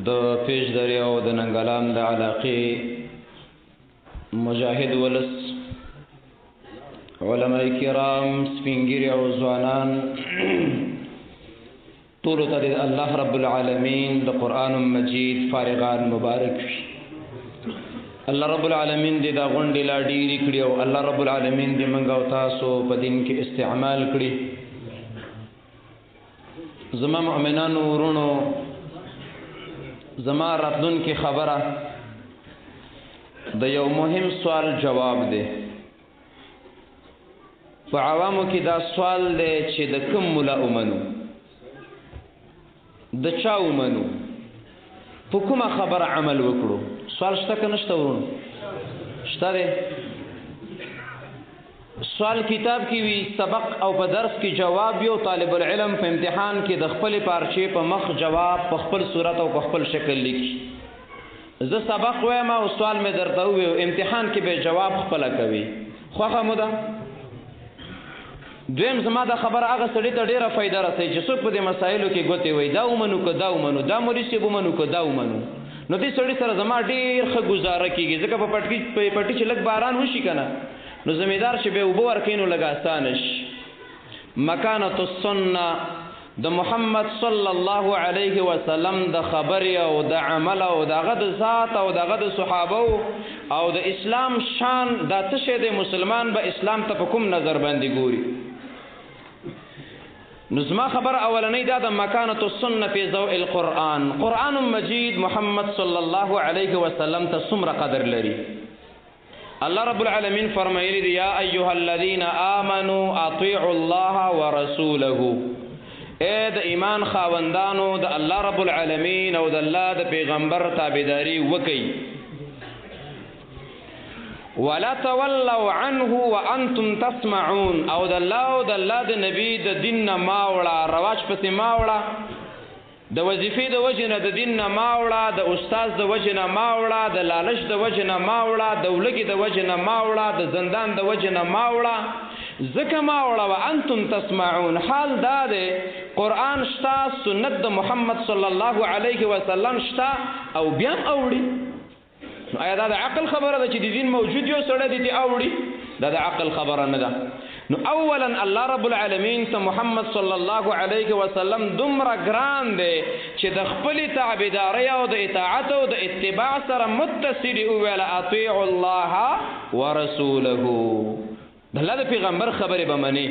د پیش دریا او د ننګلام د علاقې مجاهد ولس علماء کرام سپینګری او ځوانان ټول ته الله رب العالمین د قران مجید فارغان مبارک وي. الله رب العالمین دې دا غونډې لا ډېرې کړي او الله رب العالمین دې موږ او تاسو په دین کې استعمال کړي. زما مؤمنانو ورونو زما راتلونکي خبره د یو مهم سوال جواب دی. په عوامو کې دا سوال دی چې د کوم مولا ومنو، د چا ومنو، په کومه خبره عمل وکړو. سوال شته که نشته ورونو؟ شته دی. سوال کتاب کې وی سبق او په درس کې جواب یو طالب العلم په امتحان کې د خپل پارچې په مخ جواب په خپل صورت او په خپل شکل لیکي. زه سبق وایم او سوال مې درته وویو، امتحان کې به جواب خپل کوي. خوښه مو ده؟ دویم زما دا خبر هغه سړی ته ډیره فایده رسوي چې څوک په دې مسایلو کې ګوتې وایي دا ومنو که دا ومنو، دا مولوي صاحب ومنو که دا ومنو. نو دې سړي سره زما ډېر ښه ګزاره کېږي، ځکه په پټي چې لږ باران وشي که نه نو زمیدار چې به اوبه ورکوي نو لږ اسانه شي. مکانة السنه د محمد صلی الله علیه وسلم د خبرې او د عمل او دغه د ذات او دغه د صحابه او د اسلام شان دا څه شی دی، مسلمان به اسلام ته په کوم نظر باندې ګوري. نو زما خبر اولنی دا د مکانة السنه فی ضوء القرآن. قرآن مجید محمد صلی الله علیه وسلم ته څومره قدر لري. الله رب العالمین فرمایلی دی یا ایها الذین آمنوا اطیعوا الله ورسوله. اے د ایمان خاوندانو د الله رب العالمین او د الله د پیغمبر تابعداري وکئ. ولا تولوا عنه وانتم تسمعون. او د الله او د الله د نبی د دین نه ماوړه، رواج پسې ماوړه، د وظیفې د وجه نه د دین نه ماوړه، د استاد د وجه نه ماوړه، د لالچ د وجه نه ماوړه، د ولګي د وجه نه ماوړه، د زندان د وجه نه ماوړه. ځکه ماوړه وانتم تسمعون. حال دا دی قرآن شته، سنت د محمد صلی الله علیه وسلم شته او بیا اوړي. نو آیا دا د عقل خبره ده چې د دین موجود یو سړی دی اوړي؟ دا د عقل خبره نه ده. نو اولا الله رب العالمین ته محمد صلی الله علیه وسلم دومره ګران دی چې د خپل تابعداري او د اطاعت او د اتباع سره متصل ویل اطیعوا الله ورسوله. د الله د پیغمبر خبره به منی.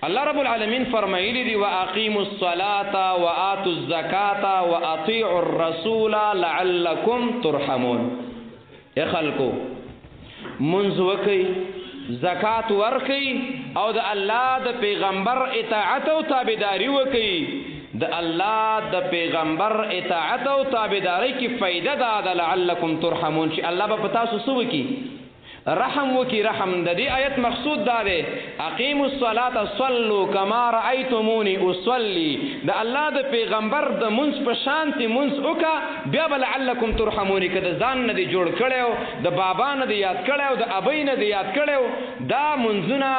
الله رب العالمین فرمایلی دی واقیموا الصلاة وآتوا الزکاة واطیعوا الرسول لعلکم ترحمون. ای خلکو منځ وکئ، زکات ورکئ او د الله د پیغمبر اطاعت او تابعداري وکئ. د الله د پیغمبر اطاعت او تابعداري کی فائدہ ده لعلکم ترحمون، چې الله به پتا سو وکي رحم وکي. رحم د دې آیت مقصود دا دی اقیموا الصلاة صلوا کما رأیتمونی اصلی. د الله د پیغمبر د منځ په شانتي منځ وکا، بیا به لعلکم ترحمون. که د ځان نه دی جوړ کړو، د بابا نه دی یاد کړو، د ابۍ نه دی یاد کړو، دا منځونه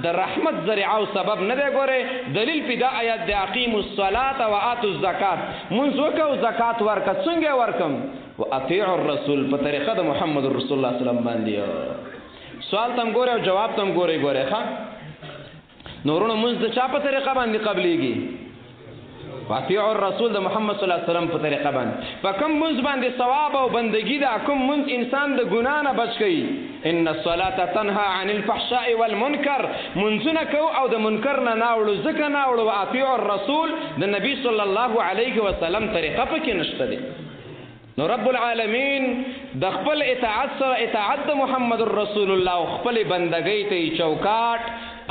د رحمت ذریعه او سبب نه دی. ګوره دلیل په دا آیت دی اقیموا الصلاة وآتوا الزکاة. منځ وکا او زکات ورکا. څنګه ورکم؟ واطیعوا الرسول، په طریقه د محمد رسول الله صلی الله علیه وسلم باندې. سوال تم ګوره او جواب تم ګوره. ښه نورونو منځ د چا په طریقه باندې قبلېږي؟ واطیعوا الرسول د محمد صلی الله علیه وسلم په طریقه باندې. په کوم منځ باندې ثواب او بندگی ده؟ کوم منځ انسان د ګناه نه بچ کوي؟ ان الصلاة تنهى عن الفحشاء والمنکر. منځونه کو او د منکر نه ناوړو. ځکه ناوړو واطیعوا الرسول د نبی صلی الله علیه وسلم طریقه پکې نشته دی. نو رب العالمین د خپل اطاعت سره اطاعت د محمد رسول الله او خپل بندګۍ ته چوکاټ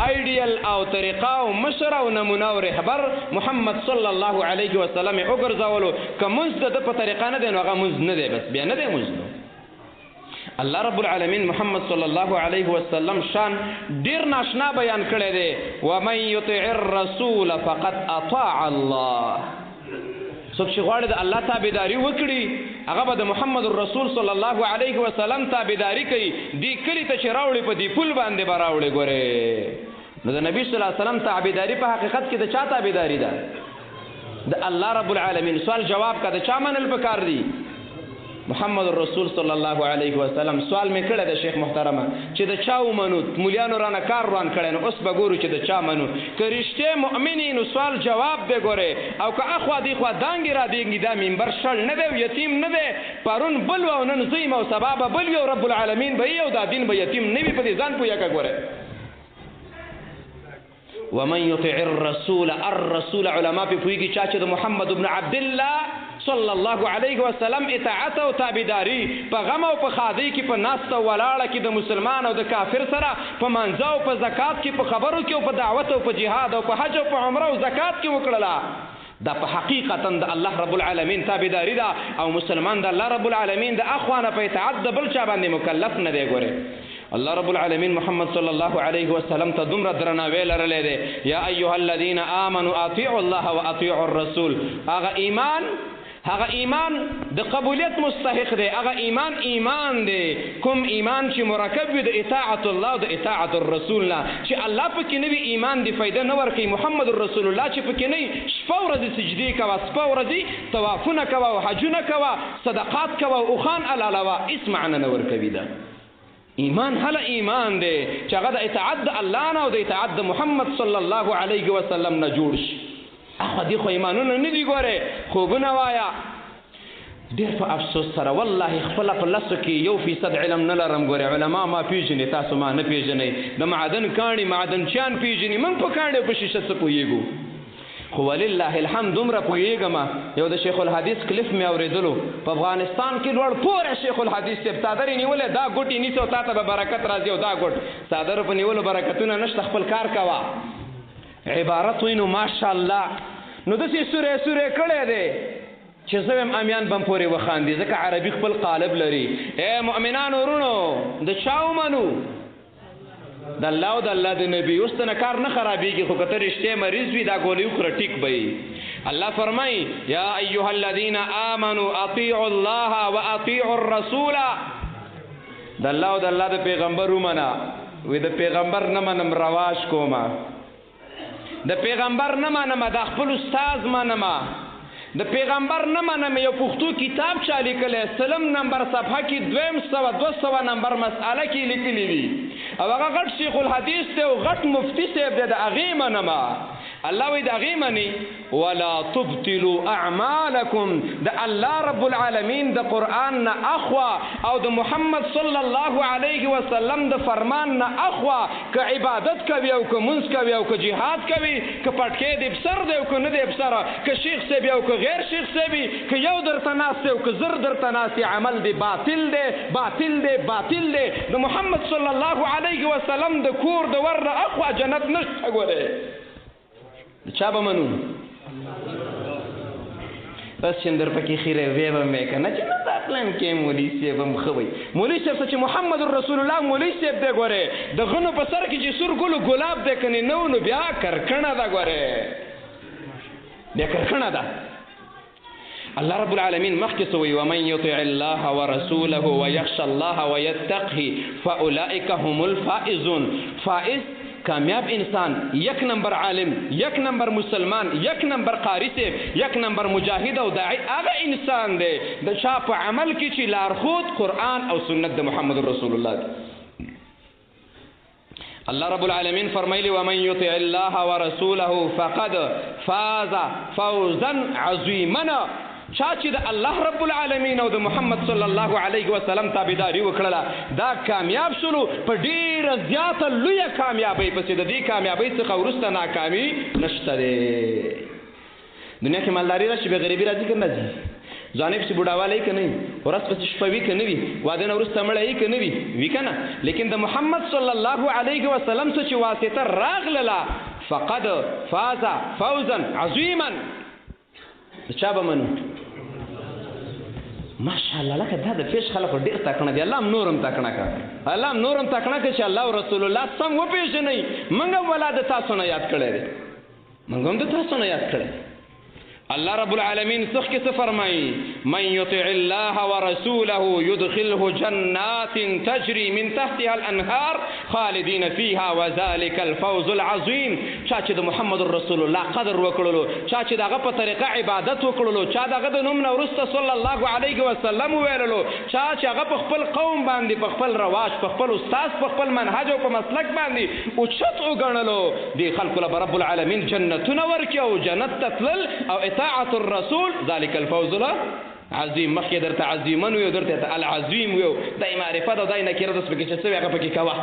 ایډیل او طریقه او مشر او نمونه او رهبر محمد صلی الله علیه وسلم وګرځولو. که منځ د په طریقه نه دی نو هغه منځ نه دی، بس بیا نه دی منځ. الله رب العالمین محمد صلی الله علیه وسلم شان ډیر ناشنا بیان کړی دی. ومن یطع الرسول فقد اطاع الله. څوک چې غواړي د الله تابعداري وکړي هغه به د محمد رسول صلی الله علیه وسلم تابعداري کوي. دی کلی ته چې راوړي په دې پل باندې به راوړي. ګوره نو د نبی صلی الله علیه وسلم تابعداري په حقیقت کې د چا تابعداري ده؟ د الله رب العالمین سوال جواب کا د چا منل پکار دی محمد رسول صلی الله علیه وسلم سوال می کړه د شیخ محترمه چې د چا ومنو مولیانو رانه کار روان کړي نو اوس به ګورو چې د چا منو که رښتیا مؤمنین نو سوال جواب به ګوره او که اخوا دی خوا دانګي را دیږي دا منبر شل نه دی یتیم نه دی پرون بل و نن زیم او سبب بل یو رب العالمین به یو دا دین به یتیم نه وي په ځان پویا کا ګوره ومن يطع الرسول علماء په پویږي چې د محمد ابن عبد الله صلی الله علیه وسلم اطاعت او تابعداري په غم او په خادي کې په ناس او ولاړه کې د مسلمان او د کافر سره په منځ او په زکات کې په خبرو کې او په دعوت او په جهاد او په حج او په عمره او زکات کې وکړه دا په حقیقتا د الله رب العالمین تابعداري ده او مسلمان د الله رب العالمین د اخوانه په اطاعت د بل چا باندې مکلف نه دی ګوره الله رب العالمین محمد صلی الله علیه وسلم ته دومره درناوی لرلی دی یا ایها الذین آمنوا اطیعوا الله واطیعوا الرسول هغه ایمان د قبولیت مستحق دی هغه ایمان دی کوم ایمان چې مرکب وي د اطاعت الله او د اطاعت الرسول نه چې الله پکې نه وي ایمان دی فایده نه ورکوي محمد رسول الله چې پکې نه شپه ورځې سجدې کوه شپه ورځې طوافونه کوه او حجونه کوه صدقات کوه او خان الالوه هېڅ معنی نه ورکوي ده ایمان هله ایمان دی چې هغه د اطاعت د الله نه او د اطاعت د محمد صلی الله علیه وسلم نه جوړ شي اخو دی خو ایمانونه نه دی ګوره خوبونه وایا ډېر په افسوس سره والله خپله په لسو کې 1% علم نه لرم ګوره علما ما پیژني تاسو ما نه پیژنئ د معدن کاڼي معدنچیان پیژني موږ په کاڼي په شیشه څه پوهېږو خو ولله الحمد دومره پوهېږم یو د شیخ الحدیث کلیف مې اورېدلو په افغانستان کې لوړ پوره شیخ الحدیث صاحب څادر یې نیولی دا ګوټ یې نیسي او تا ته به برکت راځي او دا ګوټ څادرو په نیولو برکتونه نشته خپل کار کوه عبارت وینو ماشاءالله نو داسې سورې کړی دی چې زه ویم امیان بم پورې وخاندي ځکه عربي خپل قالب لري ای مؤمنانو ورونو د چا ومنو د الله او د الله د نبي اوس ته نه کار نه خرابېږي خو که ته رښتیا مریض وي دا ګولۍ وخوره ټیک به وي الله فرمایي یا ایها الذین آمنوا اطیعوا الله واطیعوا الرسول د الله او د الله د پیغمبر ومنه وی د پیغمبر نه منم رواج کومه د پیغمبر نه منم د خپل استاد منم د پیغمبر نه منم یو پښتو کتاب چا لیکلی سلم نمبر صفحه کې 200 نمبر مسئله کې لیکلی دي او هغه غټ شیخ الحدیث دی او غټ مفتی صاحب دی د هغې منم الله وی د هغې مني ولا تبطلوا اعمالکم د الله رب العالمین د قرآن نه اخوا او د محمد صلی الله علیه وسلم د فرمان نه اخوا که عبادت کوي او که منځ کوي او که جهاد کوي که پټکې دی بسر دی او که نه دی بسره که شیخ صاحب او که غیر شیخ صاحب که یو درته ناست دی او که زر درته ناست عمل دی باطل دی د محمد صلی الله علیه وسلم د کور د ور نه اخوا جنت نشته ګورې چا به منو بس چې در پکې خیره وی به مې که نه چې نه داخلم کې مولي صاحب هم ښه وی مولي صاحب ته چې محمد رسول الله مولي صاحب دی ګورې د غنو په سر کې چې سور ګلو ګلاب دی کنې نو نو بیا کرکنه ده ګورې بیا کرکنه ده الله رب العالمین مخکې سوی ومن یطع الله ورسوله ویخشى الله ویتقه فاولئک هم الفائزون فائز کامیاب انسان یک نمبر عالم یک نمبر مسلمان یک نمبر قاری صاحب یک نمبر مجاهد او داعی هغه انسان دی د چا په عمل کې چې لارښود قرآن او سنت د محمد رسول الله دی الله رب العالمین فرمایلی ومن یطع الله ورسوله فقد فاز فوزا عظیما چا چې د الله رب العالمین او د محمد صلی الله علیه وسلم تابعداري وکړله دا کامیاب شلو په ډیره زیاته لویه کامیابۍ پسې د دې کامیابۍ څخه وروسته ناکامي نشته دی دنیا کې مالداري راشي بې غریبي راځي که نه ځي ځوانۍ پسې بوډاوالی که نه وي ورځ پسې شپه وي که نه وي واده نه وروسته مړه وي که نه وي که نه لیکن د محمد صلی الله علیه وسلم څه چې واسطه راغلله فقد فاز فوزا عظیما چا به منو ماشاءالله لکه دا د پیش خلکو ډېر تکړه دي الله هم نور هم تکړه کړه الله هم نور هم تکړه کړه چې الله او رسول الله سم وپېژنئ موږ هم ولا د تاسو نه یاد کړی دی موږ هم د تاسو نه یاد کړی الله رب العالمین څخ کې څه فرمایي من يطع الله ورسوله يدخله جنات تجري من تحتها الانهار خالدين فيها وذلك الفوز العظيم. چا چې د محمد رسول الله قدر وکړلو، چا چې دغه په طریقه عبادت وکړلو، چا دغه د نوم نه وروسته صلی الله علیه وسلم ویللو، چا چې هغه په خپل قوم باندې په خپل رواج په خپل استاد په خپل منهج او په مسلک باندې اوچت وګڼلو، دې خلکو له رب العالمین جنتونه ورکړي او جنت ته تلل او اطاعت الرسول ذلك الفوز العظیم. مخکې درته عظیمن ویو درته العظیم ویو، دای معرفت او دای نکره د سپکې چې څه هغه پکې کوه.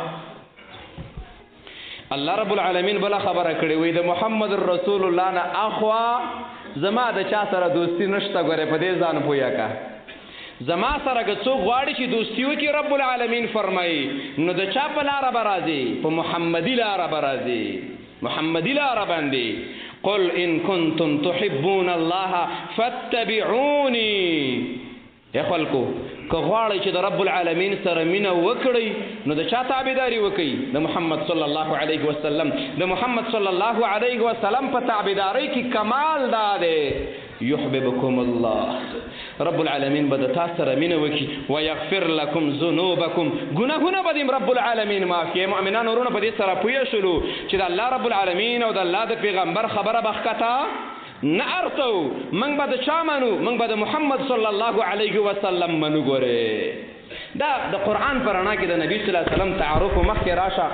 الله رب العالمین بلا خبره کړې وي د محمد رسول الله نه اخوا زما د چا سره دوستی نشته. ګوره په دې ځان پویا کا زما سره که څوک غواړي چې دوستی وکړي رب العالمین فرمایي نو د چا په لاره به راځي؟ په محمدي لاره به راځي، محمدي لاره باندې. قل ان کنتم تحبون الله فاتبعوني. یا خلکو که غواړئ چې د رب العالمین سره مینه وکړئ نو د چا تابعداري وکړئ؟ د محمد صلی الله علیه وسلم. د محمد صلی الله علیه وسلم په تابعدارۍ کې کمال دا دی یحببکم الله، رب العالمین به د تا سره مینه وکړي. ویغفر لکم ذنوبکم، ګناهونه به دې رب العالمین معاف کړي. مؤمنان ورونه په دې سره پوه شولو چې د الله رب العالمین او د الله د پیغمبر خبره به ښکته نه ارتو. من به د چا منو؟ من به د محمد صلی الله علیه وسلم منو. ګوره دا د قرآن په رڼا کې د نبی صلی الله علیه وسلم تعارف مخکې راشه